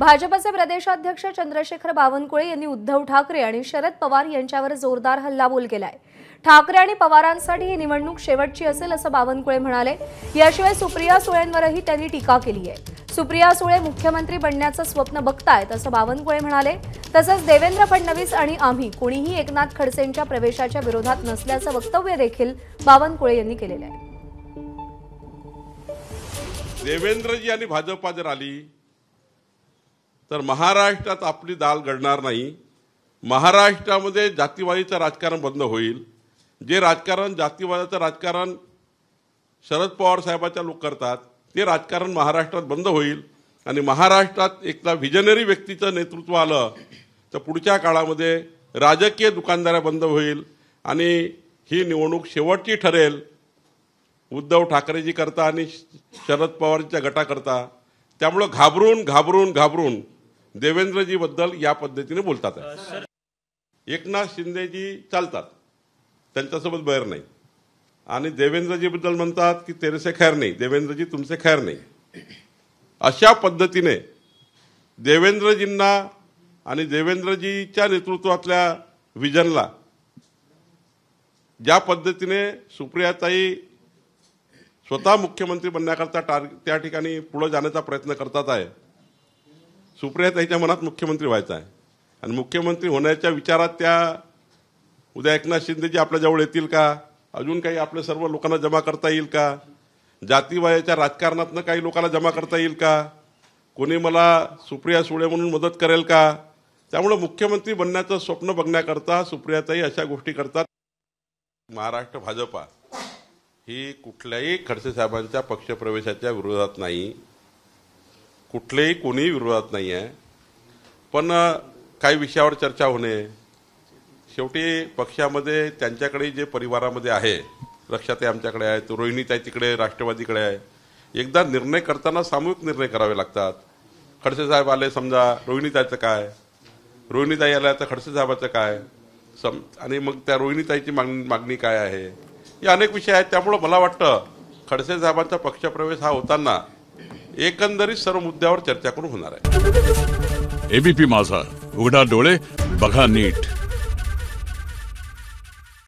भाजपचे प्रदेशाध्यक्ष चंद्रशेखर बावनकुळे यांनी उद्धव ठाकरे आणि शरद पवार यांच्यावर जोरदार हल्लाबोल केलाय। ठाकरे आणि पवारांसाठी ही निवडणूक शेवटची असेल असं बावनकुळे म्हणाले। याशिवाय सुप्रिया सुळेंवरही त्यांनी टीका केली आहे। सुप्रिया सुळे मुख्यमंत्री बनण्याचं स्वप्न बघतायत असं बावनकुळे म्हणाले। तसंच देवेंद्र फडणवीस आणि आम्ही कोणीही एकनाथ खडसेंच्या प्रवेशाच्या विरोधात नसल्याचं वक्तव्य देखील बावनकुळे यांनी केलेलं आहे। देवेंद्रजी आणि भाजपा जर आली तर महाराष्ट्रात आपली दाल गळणार नाही। महाराष्ट्रामध्ये जातीवादीचं राजकारण बंद होईल। जे राजकारण जातीवादाचं राजकारण शरद पवार साहेबांच्या लोक करतात ते राजकारण महाराष्ट्रात बंद होईल आणि महाराष्ट्रात एकदा विजनरी व्यक्तीचं नेतृत्व आलं तर पुढच्या काळामध्ये राजकीय दुकानदाऱ्या बंद होईल आणि ही निवडणूक शेवटची ठरेल। उद्धव ठाकरेजी करता आणि शरद पवारच्या गटाकरता त्यामुळे घाबरून देवेंद्रजी बद्दल या पद्धतीने बोलतात। एकनाथ शिंदेजी चालतात, त्यांच्यासोबत बैर नाही आणि देवेंद्रजी बद्दल म्हणतात की तेरे से खैर नहीं, देवेंद्रजी तुमसे खैर नहीं। अशा पद्धतीने देवेंद्रजींना आणि देवेंद्रजीच्या नेतृत्वातल्या विजनला ज्या पद्धतीने सुप्रियाताई स्वतः मुख्यमंत्री बनण्याकरता त्या ठिकाणी पुढे जाण्याचा प्रयत्न करतात आहे। सुप्रियाताईच्या मनात मुख्यमंत्री व्हायचं आहे आणि मुख्यमंत्री होण्याच्या विचारात त्या उद्या एकनाथ शिंदेजी आपल्या जवळ येतील का? अजून काही आपल्या सर्व लोकांना जमा करता येईल का? जातीवादाच्या राजकारणातनं काही लोकांना जमा करता येईल का? कोणी मला सुप्रिया सुळे म्हणून मदत करेल का? त्यामुळे मुख्यमंत्री बनण्याचं स्वप्न बघण्याकरता सुप्रियाताई अशा गोष्टी करतात। महाराष्ट्र भाजपा ही कुठल्याही खडसे साहेबांच्या पक्षप्रवेशाच्या विरोधात नाही, कुठलेही कोणी विरोधात नाही आहे। पण काही विषयावर चर्चा होणे, शेवटी पक्षामध्ये त्यांच्याकडे जे परिवारामध्ये आहे, रक्षाताई आमच्याकडे आहे, तो रोहिणीताई तिकडे राष्ट्रवादीकडे आहे, एकदा निर्णय करताना सामूहिक निर्णय करावे लागतात। खडसे साहेब आले समजा, रोहिणीताईचं काय, रोहिणीताई आल्या तर खडसे साहेबाचं काय, आणि मग त्या रोहिणीताईची मागणी काय आहे, हे अनेक विषय आहेत। त्यामुळे मला वाटतं खडसे साहेबांचा पक्षप्रवेश हा होताना एकंदरीत सर्व मुद्द्यावर चर्चा करून होणार आहे। एबीपी माझा, उघडा डोळे बघा नीट।